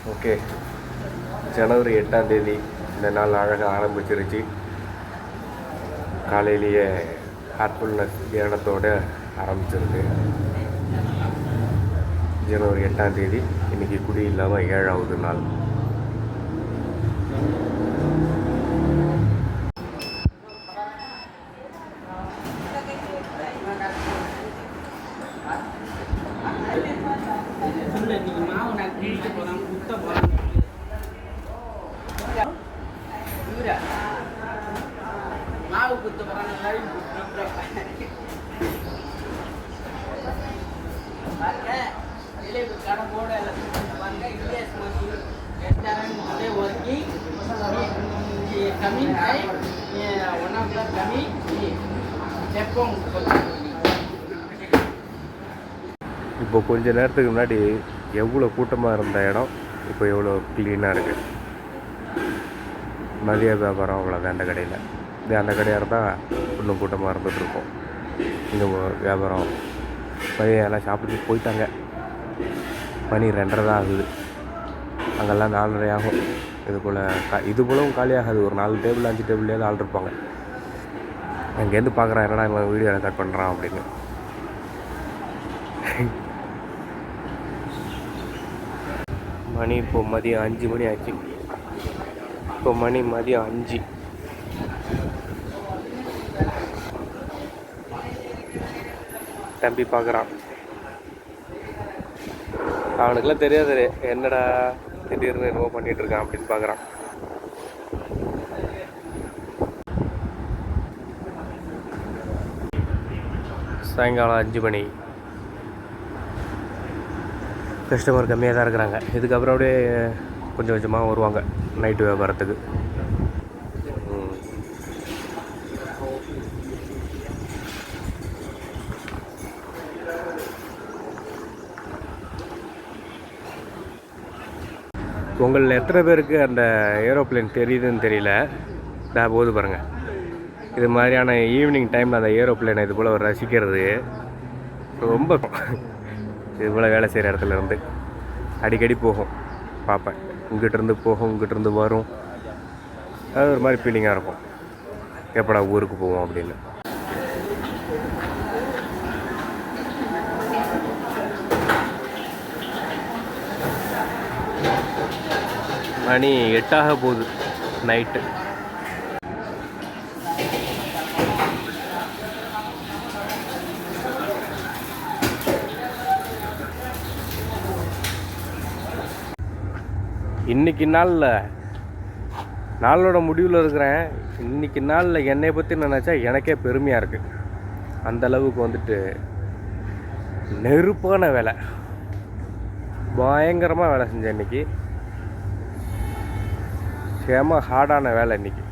Okay, ஜனவரி 8ஆம் தேதி இந்த நாள் அழகாக ஆரம்பிச்சிருச்சு. காலையிலேயே ஹார்ட்ஃபுல்னஸ் தியானத்தோடு ஆரம்பிச்சிருக்கு. ஜனவரி 8ஆம் தேதி இன்றைக்கி குடி இல்லாமல் 7ஆவது நாள். இப்போ கொஞ்ச நேரத்துக்கு முன்னாடி எவ்வளோ கூட்டமாக இருந்த இடம் இப்போ எவ்வளோ க்ளீனாக இருக்குது. மதிய வியாபாரம் அவ்வளோதான் அந்த கடையில். இது அந்த கடையாக இருந்தால் இன்னும் கூட்டமாக இருந்துகிட்ருக்கோம். இங்கே வியாபாரம் மதியம் எல்லாம் சாப்பிட்டு போயிட்டாங்க. மணி 2:30 தான் ஆகுது. அங்கெல்லாம் 4:30 ஆகும். இது போலவும் காலியாகாது. ஒரு 4 டேபிள் 5 டேபிள்லேயே ஆள் இருப்பாங்க. அங்கேருந்து பார்க்குறேன் என்னடா இவன் வீடியோ ரெக்கார்ட் பண்ணுறான் அப்படின்னு. மணி இப்போ மதியம் 5 மணி ஆச்சு. இப்போ மதியம் 5. தம்பி பார்க்குறான். அவனுக்கெல்லாம் தெரியாது என்னடா திடீர்னு என்னவோ பண்ணிகிட்ருக்கான் அப்படின்னு பார்க்குறான். சாயங்காலம் 5 மணி. கஸ்டமர் கம்மியாக தான் இருக்கிறாங்க. இதுக்கப்புறம் அப்படியே கொஞ்சம் கொஞ்சமாக வருவாங்க நைட்டு வியாபாரத்துக்கு. உங்களில் எத்தனை பேருக்கு அந்த ஏரோப்ளேன் தெரியுதுன்னு தெரியல. நான் போது பாருங்கள். இது மாதிரியான ஈவினிங் டைமில் அந்த ஏரோப்ளேனை இது போல் ரசிக்கிறது ரொம்ப இது போல் வேலை செய்கிற இடத்துல இருந்து அடிக்கடி போகும் பார்ப்பேன். இங்கிட்டிருந்து போகும், இங்கிட்டிருந்து வரும். அது ஒரு மாதிரி ஃபீலிங்காக இருக்கும். எப்படா ஊருக்கு போவோம் அப்படின்னு. மணி 8 போகுது நைட்டு. இன்றைக்கி நாளோட முடிவில் இருக்கிறேன். இன்றைக்கி நாளில் என்னை பற்றி நினச்சா எனக்கே பெருமையாக இருக்குது. அந்தளவுக்கு வந்துட்டு நெருப்பான வேலை, பயங்கரமாக வேலை செஞ்சேன் இன்றைக்கி. செம ஹார்டான வேலை இன்றைக்கி.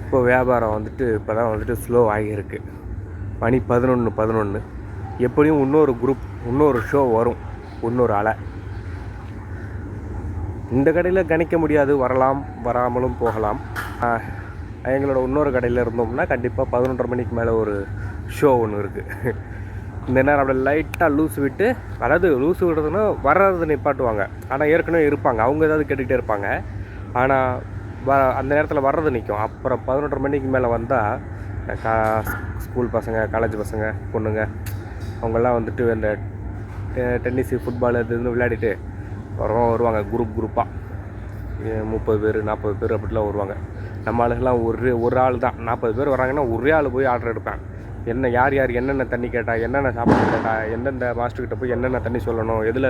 இப்போ வியாபாரம் வந்துட்டு இப்போ தான் வந்துட்டு ஸ்லோ ஆகியிருக்கு. மணி 11. எப்படியும் இன்னொரு ஷோ வரும், இன்னொரு அலை. இந்த கடையில் கணிக்க முடியாது, வரலாம் வராமலும் போகலாம். எங்களோட இன்னொரு கடையில் இருந்தோம்னா கண்டிப்பாக 11:30 மணிக்கு மேலே ஒரு ஷோ ஒன்று இருக்குது. இந்த நேரம் அப்படியே லைட்டாக லூஸ் விட்டு, அதாவது லூஸ் விடுறதுன்னா வர்றது நிப்பாட்டுவாங்க. ஆனால் ஏற்கனவே இருப்பாங்க, அவங்க ஏதாவது கேட்டுக்கிட்டே இருப்பாங்க. ஆனால் அந்த நேரத்தில் வர்றது நிற்கும். அப்புறம் 11:30 மணிக்கு மேலே வந்தால் ஸ்கூல் பசங்க, காலேஜ் பசங்க, பொண்ணுங்க அவங்கெல்லாம் வந்துட்டு இந்த டென்னிஸு, ஃபுட்பால் இதுன்னு விளையாடிட்டு வருவாங்க குரூப்பாக. 30 பேர் 40 பேர் அப்படிலாம் வருவாங்க. நம்ம ஆளுகெல்லாம் ஒரு ஆள் தான். 40 பேர் வராங்கன்னா ஒரே ஆள் போய் ஆர்டர் எடுப்பேன். யார் என்னென்ன தண்ணி கேட்டால், என்னென்ன சாப்பாடு கேட்டால், எந்தெந்த மாஸ்டர்கிட்ட போய் என்னென்ன தண்ணி சொல்லணும், எதில்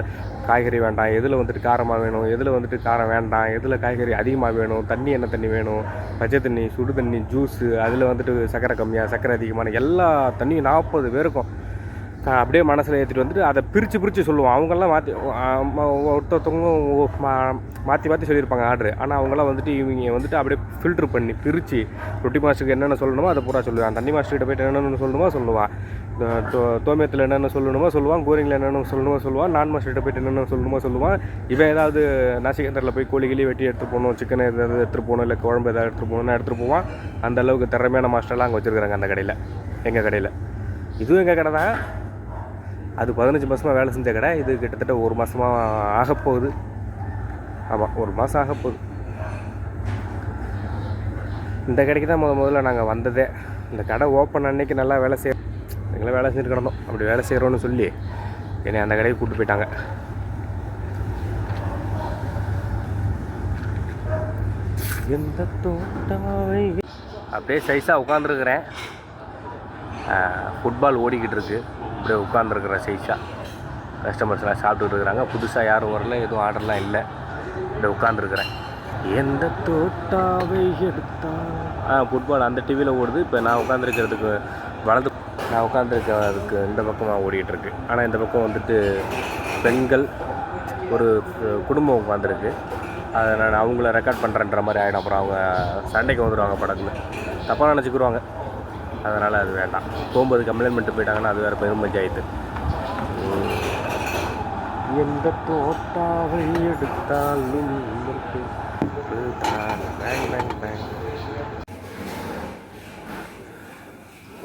காய்கறி வேண்டாம், எதில் வந்துட்டு காரமாக வேணும், எதில் வந்துட்டு காரம் வேண்டாம், எதில் காய்கறி அதிகமாக வேணும், தண்ணி என்ன தண்ணி வேணும், பச்சை தண்ணி, சுடு தண்ணி, ஜூஸு, அதில் வந்துட்டு சர்க்கரை கம்மியாக, சர்க்கரை அதிகமான எல்லா தண்ணியும் 40 பேருக்கும் அப்படியே மனசில் ஏற்றிட்டு வந்துட்டு அதை பிரித்து சொல்லுவோம். அவங்கெல்லாம் ஒருத்தவங்க மாற்றி சொல்லியிருப்பாங்க ஆர்டரு. ஆனால் அவங்களாம் வந்துட்டு இவங்க வந்துட்டு அப்படியே ஃபில்ட்ரு பண்ணி பிரித்து ரொட்டி மாஸ்டருக்கு என்னென்ன சொல்லணுமோ அதை பூரா சொல்லுவான். தண்ணி மாஸ்டர்கிட்ட போய்ட்டு என்னென்னு சொல்லணுமோ சொல்லுவான். தோமியத்தில் என்னென்ன சொல்லணுமோ சொல்லுவான். கோரிங்கில் என்னென்ன சொல்லணுமோ சொல்லுவான். நான் மாஸ்டர்கிட்ட போய்ட்டு என்னென்ன சொல்லணுமோ சொல்லுவான். இவன் ஏதாவது நாசிகந்தரில் போய் கோழிகளி வெட்டி எடுத்துகிட்டு போகணும், சிக்கன் ஏதாவது எடுத்துகிட்டு போகணும், இல்லை குழம்பு ஏதாவது எடுத்துகிட்டு போகணும்னா எடுத்துகிட்டு போவான். அந்த அளவுக்கு திறமையான மாஸ்டர்லாம் அங்கே வச்சுருக்குறாங்க அந்த கடையில், எங்கள் கடையில். இதுவும் எங்கள் கடை தான். அது 15 மாதமாக வேலை செஞ்ச கடை. இது கிட்டத்தட்ட 1 மாதமாக ஆகப்போகுது. ஆமாம், 1 மாதம் ஆகப்போகுது. இந்த கடைக்கு தான் முதல்ல நாங்கள் வந்ததே. இந்த கடை ஓப்பன் அன்னைக்கு நல்லா வேலை எங்களை வேலை செஞ்சுட்டு கிடந்தோம். அப்படி வேலை செய்கிறோன்னு சொல்லி என்னை அந்த கடைக்கு கூப்பிட்டு போயிட்டாங்க. எந்த தோட்டாவை அப்படியே சைஸாக உட்காந்துருக்குறேன். ஃபுட்பால் ஓடிக்கிட்டு இருக்கு. அப்படியே உட்காந்துருக்குறேன் சைஸாக. கஸ்டமர்ஸ்லாம் சாப்பிட்டுட்டு இருக்கிறாங்க. புதுசாக யாரும் வரல, எதுவும் ஆர்டர்லாம் இல்லை. அப்படியே உட்காந்துருக்குறேன். எந்த தோட்டாவை எடுத்தால் ஃபுட்பால் அந்த டிவியில் ஓடுது. இப்போ நான் உட்காந்துருக்கிறதுக்கு நான் உட்காந்துருக்கிறதுக்கு இந்த பக்கமாக ஓடிக்கிட்டுருக்கு. ஆனால் இந்த பக்கம் வந்துட்டு பெண்கள் ஒரு குடும்பம் உட்காந்துருக்கு. அதை நான் அவங்கள ரெக்கார்ட் பண்ணுறேன்ற மாதிரி ஆகிடும். அப்புறம் அவங்க சண்டைக்கு வந்துடுவாங்க படக்குன்னு, தப்பாக நினச்சிக்கிடுவாங்க. அதனால் அது வேண்டாம். போகும்போது கம்ப்ளைண்ட் பண்ணிட்டு போயிட்டாங்கன்னா அது வேறு பெரும் பஞ்சாயத்து. எந்த தோட்டாவை எடுத்தாலும்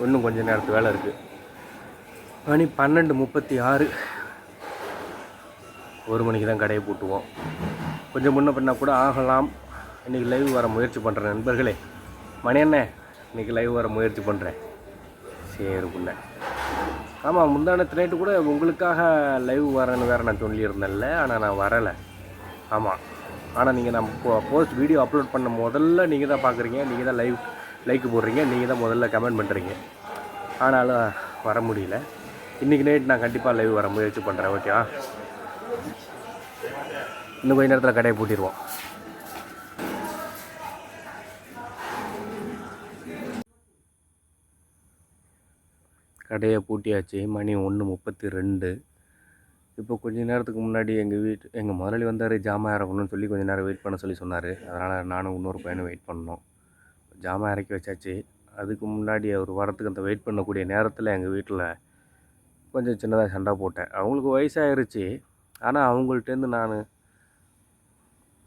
இன்னும் கொஞ்சம் நேரத்து வேலை இருக்குது. மணி 12:36. 1 மணிக்கு தான் கடையை பூட்டுவோம். கொஞ்சம் முன்ன பின்னா கூட ஆகலாம். இன்றைக்கி லைவ் வர முயற்சி பண்ணுறேன் நண்பர்களே. மணி என்ன, இன்றைக்கி லைவ் வர முயற்சி பண்ணுறேன். சரி புள்ள. ஆமாம், முந்தானத்து நைட்டு கூட உங்களுக்காக லைவ் வரேன்னு வேறு நான் சொல்லியிருந்தேன்ல. ஆனால் நான் வரலை. ஆமாம், ஆனால் நீங்கள் நான் போஸ்ட் வீடியோ அப்லோட் பண்ண முதல்ல நீங்கள் தான் பார்க்குறீங்க, நீங்கள் தான் லைக் போடுறீங்க, நீங்கள் தான் முதல்ல கமெண்ட் பண்ணுறீங்க. ஆனாலும் வர முடியல. இன்றைக்கி நைட் நான் கண்டிப்பாக லைவ் வர முயற்சி பண்ணுறேன். ஓகேவா? இன்னும் கொஞ்ச நேரத்தில் கடையை பூட்டிடுவோம். கடையை பூட்டியாச்சு. மணி 1:32. இப்போ கொஞ்சம் நேரத்துக்கு முன்னாடி எங்கள் முதலாளி வந்தார். ஜாமான் இறக்கணும்னு சொல்லி கொஞ்சம் நேரம் வெயிட் பண்ண சொல்லி சொன்னார். அதனால் நானும் இன்னொரு பையனும் வெயிட் பண்ணோம். ஜாமான் இறக்கி வச்சாச்சு. அதுக்கு முன்னாடி அவர் வரத்துக்கு அந்த வெயிட் பண்ணக்கூடிய நேரத்தில் எங்கள் வீட்டில் கொஞ்சம் சின்னதாக சண்டை போட்டேன். அவங்களுக்கு வயசாகிருச்சு. ஆனால் அவங்கள்ட்டேருந்து நான்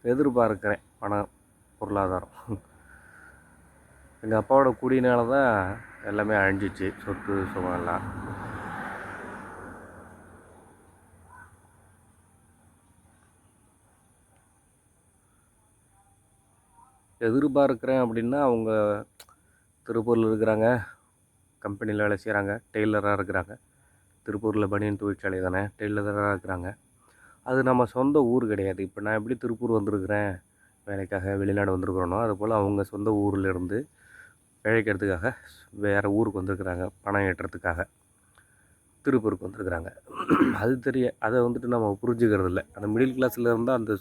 எதிர்பார்க்குறேன் பணம், பொருளாதாரம். எங்கள் அப்பாவோட குடியினால தான் எல்லாமே அழிஞ்சிச்சு, சொத்து சுகம்லாம். எதிர்பார்க்குறேன் அப்படின்னா அவங்க திருப்பூரில் இருக்கிறாங்க, கம்பெனியில் வேலை செய்கிறாங்க, டெய்லராக இருக்கிறாங்க. திருப்பூரில் பனியன் தொழிற்சாலை தானே, டெய்லராக இருக்கிறாங்க. அது நம்ம சொந்த ஊர் கிடையாது. இப்போ நான் எப்படி திருப்பூர் வந்திருக்கிறேன் வேலைக்காக, வெளிநாடு வந்திருக்கிறோனோ அதுபோல் அவங்க சொந்த ஊர்லேருந்து பிழைக்கிறதுக்காக வேறு ஊருக்கு வந்திருக்கிறாங்க, பணம் ஈட்டுறதுக்காக திருப்பூருக்கு வந்திருக்கிறாங்க. அதை வந்துட்டு நம்ம புரிஞ்சுக்கிறது இல்லை. அந்த மிடில் கிளாஸில் இருந்தால் அந்த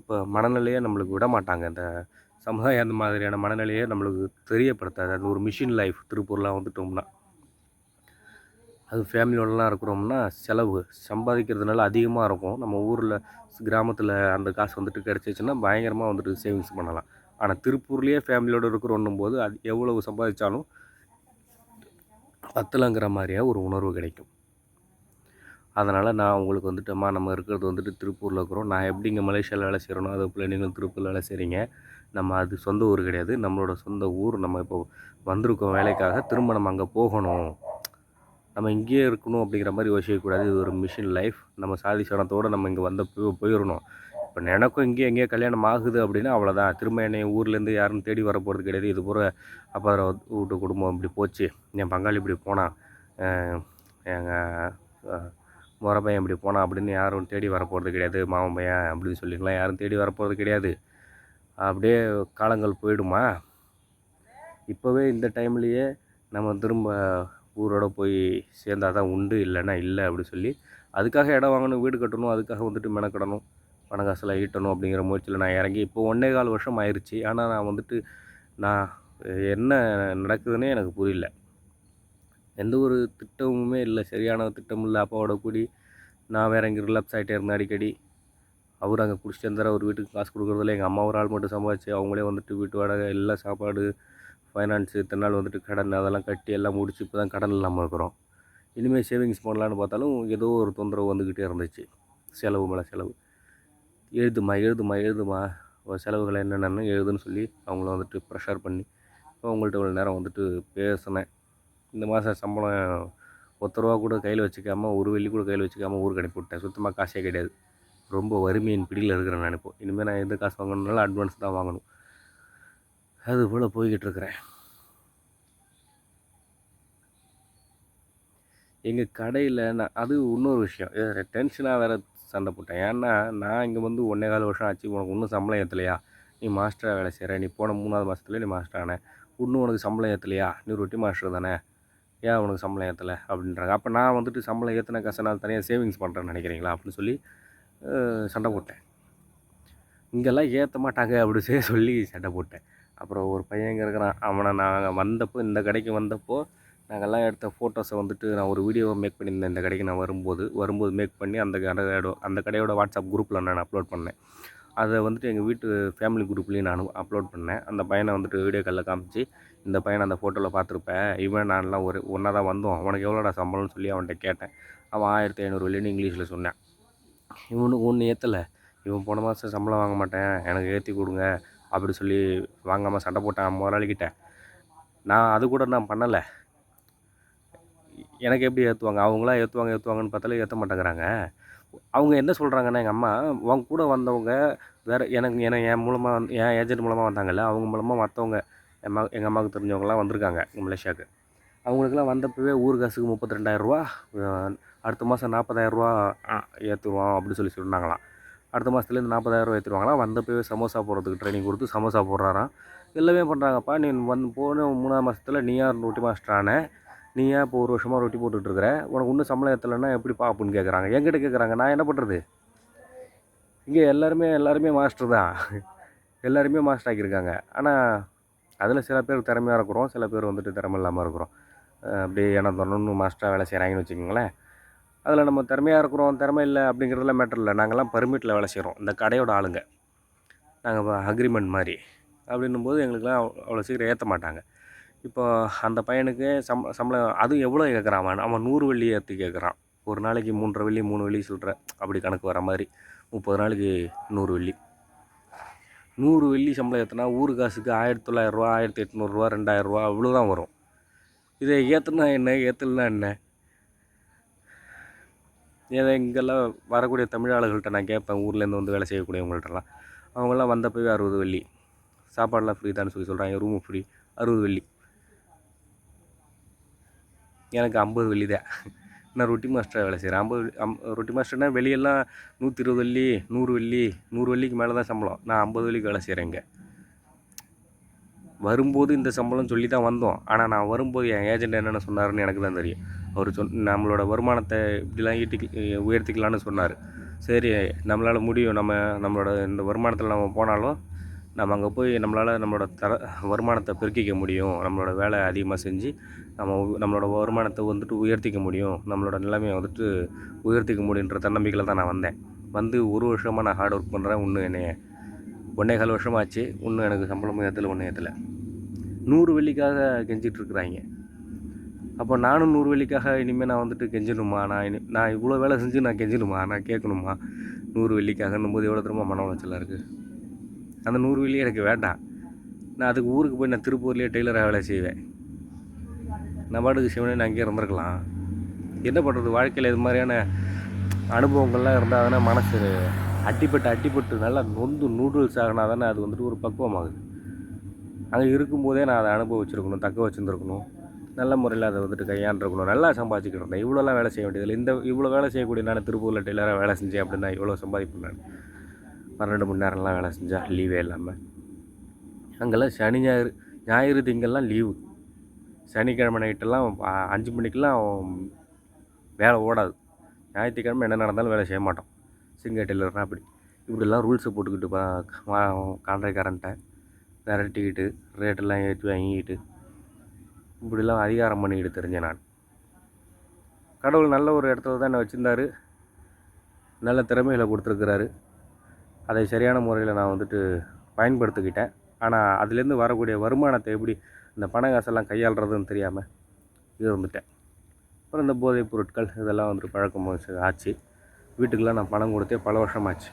இப்போ மனநிலையை நம்மளுக்கு விட மாட்டாங்க. அந்த சமுதாயம் அந்த மாதிரியான மனநிலையை நம்மளுக்கு தெரியப்படுத்தாது. அது ஒரு மிஷின் லைஃப். திருப்பூர்லாம் வந்துட்டோம்னா, அது ஃபேமிலியோடலாம் இருக்கிறோம்னா செலவு சம்பாதிக்கிறதுனால அதிகமாக இருக்கும். நம்ம ஊரில் கிராமத்தில் அந்த காசு வந்துட்டு கிடச்சிச்சின்னா பயங்கரமாக வந்துட்டு சேவிங்ஸ் பண்ணலாம். ஆனால் திருப்பூர்லேயே ஃபேமிலியோடு இருக்கிறோன்னும் போது அது எவ்வளவு சம்பாதிச்சாலும் பத்தலைங்கிற மாதிரியாக ஒரு உணர்வு கிடைக்கும். அதனால் நான் உங்களுக்கு வந்துட்டுமா, நம்ம இருக்கிறது வந்துட்டு திருப்பூரில் இருக்கிறோம். நான் எப்படி இங்கே மலேசியாவில் வேலை செய்கிறனோ அதே போல் நீங்களும் திருப்பூரில் வேலை செய்கிறீங்க. நம்ம அது சொந்த ஊர் கிடையாது, நம்மளோட சொந்த ஊர். நம்ம இப்போ வந்திருக்கோம் வேலைக்காக, திரும்ப நம்ம அங்கே போகணும், நம்ம இங்கேயே இருக்கணும் அப்படிங்கிற மாதிரி யோசிக்கக்கூடாது. இது ஒரு மிஷின் லைஃப். நம்ம சாதி சனத்தோடு நம்ம இங்கே போயிடணும். இப்போ எனக்கும் இங்கேயே எங்கேயோ கல்யாணம் ஆகுது அப்படின்னா அவ்வளோதான். திரும்ப என்னை ஊர்லேருந்து யாரும் தேடி வர போகிறது கிடையாது. இது பூரா அப்பா வீட்டு குடும்பம் இப்படி போச்சு, என் பங்காளி இப்படி போனான், எங்கள் முறை பையன் இப்படி போனான் அப்படின்னு யாரும் தேடி வர போகிறது கிடையாது. மாமன் பையன் அப்படின்னு சொல்லிக்கலாம் யாரும் தேடி வர போகிறது கிடையாது. அப்படியே காலங்கள் போயிடுமா. இப்போவே இந்த டைம்லேயே நம்ம திரும்ப ஊரோட போய் சேர்ந்தால் தான் உண்டு, இல்லைன்னா இல்லை அப்படி சொல்லி அதுக்காக இடம் வாங்கணும், வீடு கட்டணும், அதுக்காக வந்துட்டு மெனக்கடணும், பண காசில் ஈட்டணும் அப்படிங்கிற முயற்சியில் நான் இறங்கி இப்போ 1.25 வருஷம் ஆயிடுச்சு. ஆனால் நான் வந்துட்டு நான் என்ன நடக்குதுன்னே எனக்கு புரியல. எந்த ஒரு திட்டமுமே இல்லை, சரியான திட்டம் இல்லை. அப்பாவோட கூடி நான் வேறு எங்கே ரிலாப்ஸ் ஆகிட்டே இருந்தேன் அடிக்கடி. அவர் அங்கே குடிச்சிட்டு இருந்தார். அவர் வீட்டுக்கு காசு கொடுக்குறதில்ல. எங்கள் அம்மா ஒரு ஆள் மட்டும் சம்பாதிச்சு அவங்களே வந்துட்டு வீட்டு வாடகை எல்லாம் சாப்பாடு ஃபைனான்ஸு இத்தனை நாள் வந்துட்டு கடன் அதெல்லாம் கட்டி எல்லாம் முடிச்சு இப்போ தான் கடன் இல்லாமல் இருக்கிறோம். இனிமேல் சேவிங்ஸ் பண்ணலான்னு பார்த்தாலும் ஏதோ ஒரு தொந்தரவு வந்துக்கிட்டே இருந்துச்சு. செலவு மேலே செலவு. எழுதுமா செலவுகளை என்னென்னு எழுதுன்னு சொல்லி அவங்கள வந்துட்டு ப்ரெஷர் பண்ணி அவங்கள்ட்ட இவ்வளோ நேரம் வந்துட்டு பேசினேன். இந்த மாதம் சம்பளம் ரூபா கூட கையில் வச்சுக்காமல், ஒரு வெள்ளி கூட கையில் வச்சுக்காமல் ஊருக்கு அனுப்பி விட்டேன். சுத்தமாக காசே கிடையாது. ரொம்ப வறுமையின் பிடியில் இருக்கிறேன் நான் இப்போ. இனிமேல் நான் எந்த காசு வாங்கணுன்னாலும் அட்வான்ஸ் தான் வாங்கணும். அது போல் போய்கிட்டு இருக்கிறேன். எங்கள் கடையில் நான் அது இன்னொரு விஷயம், டென்ஷனாக வேறு சண்டை போட்டேன். ஏன்னா நான் இங்கே வந்து 1.25 வருஷம் ஆச்சு, உனக்கு இன்னும் சம்பளம் ஏற்றலையா? நீ மாஸ்டராக வேலை செய்கிற, நீ போன 3வது மாதத்துலேயே நீ மாஸ்டர் ஆன, இன்னும் உனக்கு சம்பளம் ஏற்றலையா? நீ ரொட்டி மாஸ்டர் தானே, ஏன் உனக்கு சம்பளம் ஏற்றலை அப்படின்றாங்க. அப்போ நான் வந்துட்டு சம்பளம் ஏற்றின காசை நான் தனியாக சேவிங்ஸ் பண்ணுறேன்னு நினைக்கிறீங்களா அப்படின்னு சொல்லி சண்டை போட்டேன். இங்கெல்லாம் ஏற்ற மாட்டாங்க அப்படி சொல்லி சண்டை போட்டேன். அப்புறம் ஒரு பையன் இங்கே இருக்கிறான், அவனை நான் வந்தப்போ, இந்த கடைக்கு வந்தப்போ நாங்கள்லாம் எடுத்த ஃபோட்டோஸை வந்துட்டு நான் ஒரு வீடியோவை மேக் பண்ணியிருந்தேன். இந்த கடைக்கு நான் வரும்போது மேக் பண்ணி அந்த கடையோட வாட்ஸ்அப் குரூப்பில் நான் அப்லோட் பண்ணேன். அதை வந்துட்டு எங்கள் வீட்டு ஃபேமிலி குரூப்லேயும் நான் அப்லோட் பண்ணேன். அந்த பையனை வந்துட்டு வீடியோ காலில் காமிச்சு, இந்த பையனை அந்த ஃபோட்டோவில் பார்த்துருப்பேன், இவன் நான்லாம் ஒன்றா தான் வந்தோம், அவனுக்கு எவ்வளோடா சம்பளம்னு சொல்லி அவன்கிட்ட கேட்டேன். அவன் 1500 வெள்ளின்னு இங்கிலீஷில் சொன்னேன். இவனுக்கு ஒன்று ஏற்றலை, இவன் போன மாதம் சம்பளம் வாங்க மாட்டேன், எனக்கு ஏற்றி கொடுங்க அப்படி சொல்லி வாங்காமல் சண்டை போட்டான் முதலாளிக்கிட்ட. நான் அது கூட நான் பண்ணலை. எனக்கு எப்படி ஏற்றுவாங்க? அவங்களாம் ஏற்றுவாங்கன்னு பார்த்தாலே ஏற்ற மாட்டேங்கிறாங்க. அவங்க என்ன சொல்கிறாங்கன்னா, எங்கள் அம்மா, அவங்க கூட வந்தவங்க வேறு என் மூலமாக என் ஏஜென்ட் மூலமாக வந்தாங்கல்ல, அவங்க மூலமாக மற்றவங்க எங்கள் அம்மாவுக்கு தெரிஞ்சவங்களாம் வந்திருக்காங்க மலேசியாவுக்கு. அவங்களுக்கெல்லாம் வந்தப்பவே ஊர் காசுக்கு 32,000 அடுத்த மாதம் 40,000 ஏற்றுருவோம் அப்படி சொல்லி சொன்னாங்களாம். அடுத்த மாதத்துலேருந்து 40,000 ஏற்றுருவாங்களாம். வந்தப்பவே சமோசா போடுறதுக்கு ட்ரைனிங் கொடுத்து சமோசா போடுறாராம். எல்லாமே பண்ணுறாங்கப்பா. நீ போன 3ஆம் மாதத்தில் நீயா ரொட்டி மாஸ்டர் ஆன, நீ ஏன் இப்போ 1 வருஷமாக ரொட்டி போட்டுட்ருக்குற, உனக்கு இன்னும் சம்பளம் ஏற்றலைன்னா எப்படிப்பா அப்படின்னு கேட்குறாங்க. என்கிட்ட கேட்குறாங்க. நான் என்ன பண்ணுறது? இங்கே எல்லாருமே மாஸ்டர் தான், எல்லாருமே மாஸ்டர் ஆக்கியிருக்காங்க. ஆனால் அதில் சில பேர் திறமையாக இருக்கிறோம், சில பேர் வந்துட்டு திறமை இல்லாமல் இருக்கிறோம். அப்படியே ஏன்னா தொடர்ந்து மாஸ்டராக வேலை செய்கிறாங்கன்னு வச்சுக்கோங்களேன். அதில் நம்ம திறமையாக இருக்கிறோம், திறமை இல்லை அப்படிங்கிறதுலாம் மேட்டர் இல்லை. நாங்கள்லாம் பர்மிட்டில் வேலை செய்கிறோம், இந்த கடையோட ஆளுங்க. நாங்கள் அக்ரிமெண்ட் மாதிரி அப்படின்னும்போது எங்களுக்கெல்லாம் அவ்வளோ சீக்கிரம் ஏற்ற மாட்டாங்க. இப்போ அந்த பையனுக்கு சம்பளம் அதுவும் எவ்வளோ கேட்குறான்? அவன் 100 வெள்ளி ஏற்றி கேட்குறான். ஒரு நாளைக்கு 3.5 வெள்ளி 3 வெள்ளி சொல்கிற அப்படி கணக்கு வர மாதிரி 30 நாளைக்கு 100 வெள்ளி. 100 வெள்ளி சம்பளம் ஏற்றினா ஊர் காசுக்கு 1,900, 1,800, 2,000 அவ்வளோ தான் வரும். இதை ஏற்றுனா என்ன, ஏற்றலனா என்ன? ஏதோ இங்கெல்லாம் வரக்கூடிய தமிழ் ஆளுகள்கிட்ட நான் கேட்பேன், ஊர்லேருந்து வந்து வேலை செய்யக்கூடியவங்கள்ட்டலாம். அவங்களாம் வந்தப்பவே 60 வெள்ளி, சாப்பாடெலாம் ஃப்ரீ தான் சொல்லி சொல்கிறாங்க, ரூமு ஃப்ரீ, 60 வெள்ளி. எனக்கு 50 வெள்ளி தான். நான் ரொட்டி மாஸ்டராக வேலை செய்கிறேன். ரொட்டி மாஸ்டர்னால் வெளியெல்லாம் 120 வெள்ளி, 100 வெள்ளி, 100 வெள்ளிக்கு மேலே தான் சம்பளம். நான் 50 வெள்ளிக்கு வேலை செய்கிறேன். இங்கே வரும்போது இந்த சம்பளம் சொல்லி தான் வந்தோம். ஆனால் நான் வரும்போது என் ஏஜென்ட் என்னென்ன சொன்னாருன்னு எனக்கு தான் தெரியும். அவர் நம்மளோட வருமானத்தை இப்படிலாம் உயர்த்திக்கலான்னு சொன்னார். சரி, நம்மளால் முடியும், நம்மளோட இந்த வருமானத்தில் நம்ம போனாலும் நம்ம அங்கே போய் நம்மளோட வருமானத்தை பெருக்கிக்க முடியும், நம்மளோட வேலை அதிகமாக செஞ்சு நம்மளோட வருமானத்தை வந்துட்டு உயர்த்திக்க முடியும், நம்மளோட நிலைமையை வந்துட்டு உயர்த்திக்க முடியுன்ற தன்னம்பிக்கையில் தான் நான் வந்தேன். வந்து 1 வருஷமாக நான் ஹார்ட் ஒர்க் பண்ணுறேன். இன்னும் என்னைய 1.25 வருஷமாச்சு, இன்னும் எனக்கு சம்பளமும் ஒன்றும் ஏற்றலை. 100 வெள்ளிக்காக கெஞ்சிட்ருக்குறாங்க. அப்போ நானும் 100 வெள்ளிக்காக இனிமேல் நான் வந்துட்டு கெஞ்சணுமா? நான் இவ்வளோ வேலை செஞ்சு நான் கெஞ்சணுமா? நான் கேட்கணுமா 100 வெள்ளிக்காகன்னும் போது எவ்வளோ திரும்ப மன உளைச்சலாக இருக்குது. அந்த 100 வெள்ளி எனக்கு வேண்டாம். நான் அதுக்கு ஊருக்கு போய் நான் திருப்பூர்லேயே டெய்லராக வேலை செய்வேன். நான் பாட்டுக்கு சிவனே நான் அங்கேயே இருந்திருக்கலாம். என்ன பண்ணுறது? வாழ்க்கையில் இது மாதிரியான அனுபவங்கள்லாம் இருந்தால் தானே மனசு அட்டிப்பட்டு நல்லா நொந்து நூடுல்ஸ் ஆகினா தானே அது வந்துட்டு ஒரு பக்குவமாகுது. அங்கே இருக்கும்போதே நான் அதை அனுபவிச்சிருக்கணும், தக்க வச்சுருந்துருக்கணும், நல்ல முறையில் அதை வந்துட்டு கையாண்டிருக்கணும், நல்லா சம்பாதிச்சுக்கிட்டு இருந்தேன். இவ்வளோலாம் வேலை செய்ய வேண்டியதில்லை. இவ்வளோ வேலை செய்யக்கூடிய நான் திருப்பூரில் டெய்லராக வேலை செஞ்சேன் அப்படின்னா இவ்வளோ சம்பாதிப்பேன் நான். 12 மணி நேரம்லாம் வேலை செஞ்சால் லீவே இல்லாமல். அங்கெல்லாம் சனி ஞாயிறு திங்கள்லாம் லீவு. சனிக்கிழமை நைட்டெல்லாம் 5 மணிக்கெல்லாம் வேலை ஓடாது. ஞாயிற்றுக்கிழமை என்ன நடந்தாலும் வேலை செய்ய மாட்டோம். சிங்க டெய்லர்னால் இப்படிலாம் ரூல்ஸை போட்டுக்கிட்டு கான்ட்ராக்ட்காரன்ட்ட விரட்டிக்கிட்டு ரேட்டெல்லாம் ஏற்றி வாங்கிக்கிட்டு இப்படிலாம் அதிகாரம் பண்ணிக்கிட்டு தெரிஞ்சேன் நான். கடவுள் நல்ல ஒரு இடத்துல தான் என்னை வச்சுருந்தார், நல்ல திறமைகளை கொடுத்துருக்குறாரு. அதை சரியான முறையில் நான் வந்துட்டு பயன்படுத்திக்கிட்டேன். ஆனால் அதுலேருந்து வரக்கூடிய வருமானத்தை எப்படி இந்த பண காசெல்லாம் கையாளுறதுன்னு தெரியாமல் இருந்துட்டேன். அப்புறம் இந்த போதைப் பொருட்கள் இதெல்லாம் வந்துட்டு பழக்கம் ஆச்சு. வீட்டுக்கெல்லாம் நான் பணம் கொடுத்தே பல வருஷமாச்சு.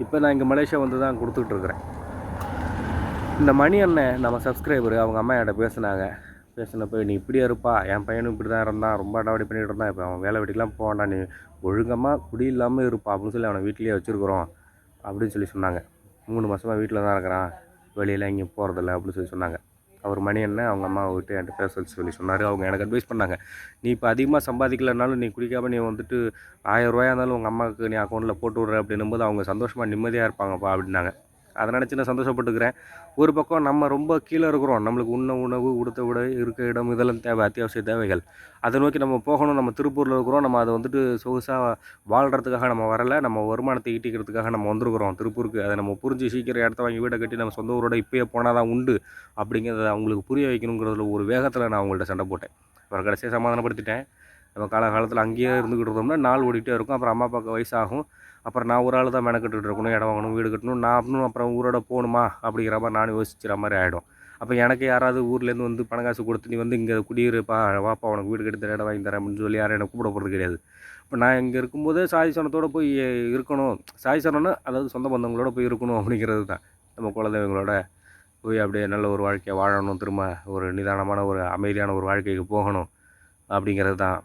இப்போ நான் இங்கே மலேசியா வந்து தான் கொடுத்துட்ருக்குறேன். இந்த மணி அண்ணன் நம்ம சப்ஸ்கிரைபரு அவங்க அம்மா என்கிட்ட பேசினப்போ நீ இப்படியே இருப்பா, என் பையனும் இப்படி தான் இருந்தான், ரொம்ப அடாவடி பண்ணிகிட்டு இருந்தான், இப்போ அவன் வேலை வெட்டிக்கெலாம் போக வேண்டாம், நீ ஒழுங்கமாக குடி இல்லாமல் இருப்பா அப்படின்னு சொல்லி அவனை வீட்டிலேயே வச்சுருக்குறோம் அப்படின்னு சொல்லி சொன்னாங்க. 3 மாதமாக வீட்டில் தான் இருக்கிறான், வெளியில் எங்கேயும் போகிறதில்ல அப்படின்னு சொல்லி சொன்னாங்க. அவர் மணி என்ன அவங்க அம்மாவை விட்டு என்கிட்ட பேச சொல்லி சொன்னார். அவங்க எனக்கு அட்வைஸ் பண்ணாங்க, நீ இப்போ அதிகமாக சம்பாதிக்கலனாலும் நீ குடிக்காமல் நீ வந்துட்டு 1000 ரூபாயா இருந்தாலும் உங்கள் அம்மாவுக்கு நீ அக்கௌண்ட்டில் போட்டு விட்ற அப்படின்னும்போது அவங்க சந்தோஷமாக நிம்மதியாக இருப்பாங்கப்பா அப்படின்னாங்க. அதை நினச்சி நான் சந்தோஷப்பட்டுக்கிறேன். ஒரு பக்கம் நம்ம ரொம்ப கீழே இருக்கிறோம், நம்மளுக்கு உணவு, உடுத்த உடை, இருக்க இடம் இதெல்லாம் தேவை, அத்தியாவசிய தேவைகள். அதை நோக்கி நம்ம போகணும். நம்ம திருப்பூரில் இருக்கிறோம், நம்ம அதை வந்துட்டு சொகுசாக வாழ்கிறதுக்காக நம்ம வரலை, நம்ம வருமானத்தை ஈட்டிக்கிறதுக்காக நம்ம வந்திருக்கிறோம் திருப்பூருக்கு. அதை நம்ம புரிஞ்சு சீக்கிரம் இடத்த வாங்கி வீடை கட்டி நம்ம சொந்த ஊரோட இப்போயே போனால் தான் உண்டு அப்படிங்கிறத அவங்களுக்கு புரிய வைக்கணுங்கிறதுல ஒரு வேகத்தில் நான் அவங்கள்ட்ட சண்டை போட்டேன். அப்புறம் கடைசியாக சமாதானப்படுத்திட்டேன். நம்ம காலகாலத்தில் அங்கேயே இருந்துக்கிட்டு இருந்தோம்னா நாள் ஓடிட்டே இருக்கும். அப்புறம் அம்மா அப்பாவுக்கு வயசாகும். அப்புறம் நான் ஒரு ஆள் தான் மெனக்கட்டுட்டு இருக்கணும், இடம் வாங்கணும், வீடு கட்டணும், நான் இன்னும் அப்புறம் ஊரோட போகணுமா அப்படிங்கிற மாதிரி நானும் யோசிக்கிற மாதிரி ஆகிடும். அப்போ எனக்கு யாராவது ஊர்லேருந்து வந்து பணம் காசு கொடுத்து நீ வந்து இங்கே குடியிருப்பா, வாப்பா உனக்கு வீடு கட்டி தரேன், இடம் வாங்கி தரேன் அப்படின்னு சொல்லி யாரும் எனக்கு கூப்பிட போகிறது கிடையாது. இப்போ நான் இங்கே இருக்கும்போது சாதி சனத்தோடு போய் இருக்கணும், சாதி சனம்னா அதாவது சொந்த பந்தங்களோட போய் இருக்கணும் அப்படிங்கிறது தான். நம்ம குலதெய்வங்களோட போய் அப்படியே நல்ல ஒரு வாழ்க்கையை வாழணும், திரும்ப ஒரு நிதானமான ஒரு அமைதியான ஒரு வாழ்க்கைக்கு போகணும் அப்படிங்கிறது தான்.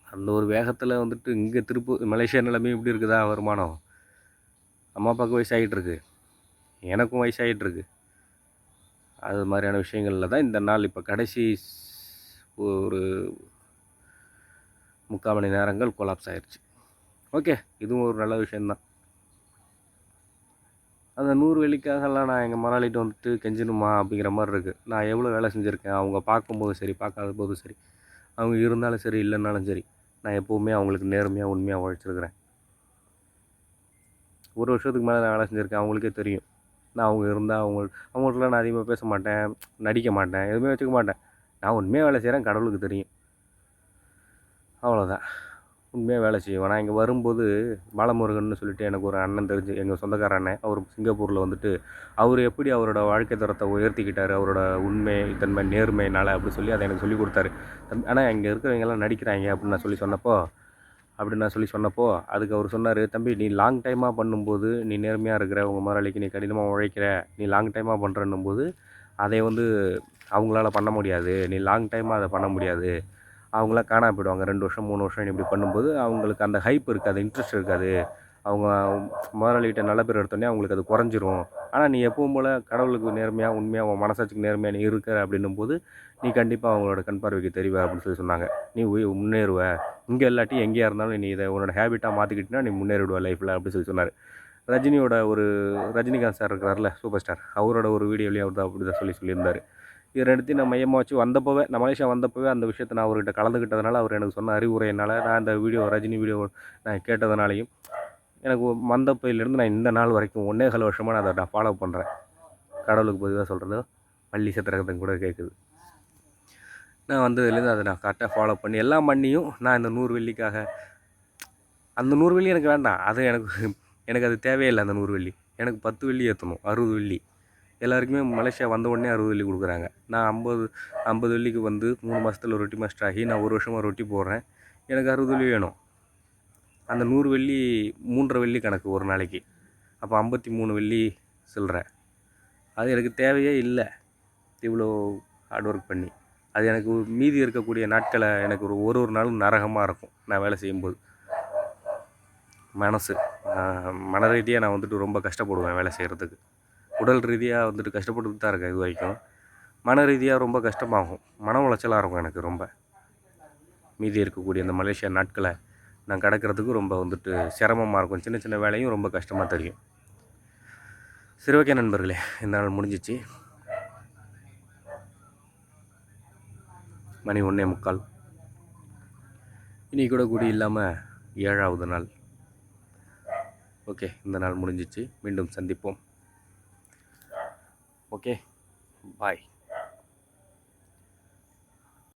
அந்த ஒரு வேகத்தில் வந்துட்டு இங்கே மலேசியா நிலைமையும் இப்படி இருக்குதா வருமானம். அம்மா அப்பாவுக்கு வயசாகிட்டுருக்கு, எனக்கும் வயசாகிட்டுருக்கு. அது மாதிரியான விஷயங்களில் தான் இந்த நாள் இப்போ கடைசி ஒரு 3/4 மணி நேரங்கள் கொலாப்ஸ் ஆயிடுச்சு. ஓகே, இதுவும் ஒரு நல்ல விஷயந்தான். அந்த 100 வெள்ளிக்காகலாம் நான் எங்கள் முதலாளிகிட்ட வந்துட்டு கெஞ்சணுமா அப்படிங்கிற மாதிரி இருக்குது. நான் எவ்வளோ வேலை செஞ்சுருக்கேன், அவங்க பார்க்கும்போதும் சரி பார்க்காத போதும் சரி, அவங்க இருந்தாலும் சரி இல்லைன்னாலும் சரி, நான் எப்போவுமே அவங்களுக்கு நேர்மையாக உண்மையாக உழைச்சிருக்கிறேன். 1 வருஷத்துக்கு மேலே நான் வேலை செஞ்சுருக்கேன், அவங்களுக்கே தெரியும். நான் அவங்க இருந்தால் அவங்கள்ட்டலாம் நான் அதிகமாக பேச மாட்டேன், நடிக்க மாட்டேன், எதுவுமே வச்சுக்க மாட்டேன். நான் உண்மையாக வேலை செய்கிறேன், கடவுளுக்கு தெரியும், அவ்வளோதான். உண்மையாக வேலை செய்வேன். நான் இங்கே வரும்போது பாலமுருகன்னு சொல்லிட்டு எனக்கு ஒரு அண்ணன் தெரிஞ்சு, எங்கள் சொந்தக்கார அண்ணன், அவர் சிங்கப்பூரில் வந்துட்டு அவர் எப்படி அவரோட வாழ்க்கை தரத்தை உயர்த்திக்கிட்டார் அவரோட உண்மை தன்மை நேர்மையினால் அப்படி சொல்லி அதை எனக்கு சொல்லி கொடுத்தாரு. ஆனால் இங்கே இருக்கிறவங்கெல்லாம் நடிக்கிறாங்க அப்படின்னு நான் சொல்லி சொன்னப்போ அதுக்கு அவர் சொன்னார், தம்பி நீ லாங் டைமாக பண்ணும்போது நீ நேர்மையாக இருக்கிற, உங்கள் முதலாளிக்கு நீ கடினமாக உழைக்கிற, நீ லாங் டைமாக பண்ணுறன்னும் போது அதை வந்து அவங்களால பண்ண முடியாது, நீ லாங் டைமாக அதை பண்ண முடியாது, அவங்களாம் காணாம போயிடுவாங்க. 2 வருஷம் 3 வருஷம் இப்படி பண்ணும்போது அவங்களுக்கு அந்த ஹைப் இருக்காது, இன்ட்ரெஸ்ட் இருக்காது, அவங்க முதலாளிகிட்ட நல்ல பேர் எடுத்தோடனே அவங்களுக்கு அது குறைஞ்சிரும். ஆனால் நீ எப்பவும் போல் கடவுளுக்கு நேர்மையாக உண்மையாக உன் மனசாட்சிக்கு நேர்மையாக நீ இருக்கிற அப்படின்னும் போது நீ கண்டிப்பாக அவங்களோட கண் பார்வைக்கு தெரிவ அப்படின்னு சொல்லி சொன்னாங்க. நீ முன்னேறுவ, இங்கே இல்லாட்டி எங்கேயா இருந்தாலும் நீ இதை உன்னோட ஹேபிட்டாக மாற்றிக்கிட்டினா நீ முன்னேறிடுவ லைஃப்பில் அப்படின்னு சொல்லி சொன்னார். ரஜினிகாந்த் சார் இருக்கிறார்ல சூப்பர் ஸ்டார், அவரோட ஒரு வீடியோலேயே அவர் தான் அப்படி தான் சொல்லியிருந்தார். இது ரெண்டுத்தையும் நான் மையமாக வச்சு நான் மலேசியா வந்தப்போவே அந்த விஷயத்தை நான் அவர்கிட்ட கலந்துக்கிட்டதுனால, அவர் எனக்கு சொன்ன அறிவுரையினால், நான் இந்த ரஜினி வீடியோ நான் கேட்டதுனாலையும் எனக்கு வந்தப்பையிலேருந்து நான் இந்த நாள் வரைக்கும் 1.25 வருஷமாக நான் அதை ஃபாலோ பண்ணுறேன். கடவுளுக்கு பொதுவாக சொல்கிறது பள்ளி சத்திரகத்தம் கூட கேட்குது. நான் வந்ததுலேருந்து அதை நான் கரெக்டாக ஃபாலோ பண்ணி எல்லாம் பண்ணியும் நான் இந்த 100 வெள்ளிக்காக, அந்த 100 வெள்ளி எனக்கு வேண்டாம், அது எனக்கு அது தேவையில்லை. அந்த 100 வெள்ளி எனக்கு 10 வெள்ளி ஏற்றணும், 60 வெள்ளி. எல்லாருக்குமே மலேசியா வந்த உடனே 60 வெள்ளி கொடுக்குறாங்க. நான் 50 வெள்ளிக்கு வந்து 3 மாதத்தில் ரொட்டி மாஸ்டர் ஆகி நான் 1 வருஷமாக ரொட்டி போடுறேன், எனக்கு 60 வெள்ளி வேணும். அந்த 100 வெள்ளி 3.5 வெள்ளி கணக்கு ஒரு நாளைக்கு, அப்போ 53 வெள்ளி சில்லற. அது எனக்கு தேவையே இல்லை இவ்வளோ ஹார்ட் ஒர்க் பண்ணி. அது எனக்கு மீதி இருக்கக்கூடிய நாட்களை எனக்கு ஒரு நாளும் நரகமாக இருக்கும். நான் வேலை செய்யும்போது மன ரீதியாக நான் வந்துட்டு ரொம்ப கஷ்டப்படுவேன் வேலை செய்கிறதுக்கு. உடல் ரீதியாக வந்துட்டு கஷ்டப்பட்டு தான் இருக்கேன் இது வரைக்கும். மன ரீதியாக ரொம்ப கஷ்டமாகும், மன உளைச்சலாக இருக்கும் எனக்கு ரொம்ப. மீதி இருக்கக்கூடிய அந்த மலேசியா நாட்களை நான் கடக்கிறதுக்கு ரொம்ப வந்துட்டு சிரமமாக இருக்கும். சின்ன சின்ன வேலையும் ரொம்ப கஷ்டமாக தெரியும். சரி, ஓகே நண்பர்களே, இந்த நாள் முடிஞ்சிச்சு. மணி 1:45. இன்றைக்கி கூட குடி இல்லாமல் 7ஆவது நாள். ஓகே, இந்த நாள் முடிஞ்சிச்சு. மீண்டும் சந்திப்போம். ஓகே, பாய்.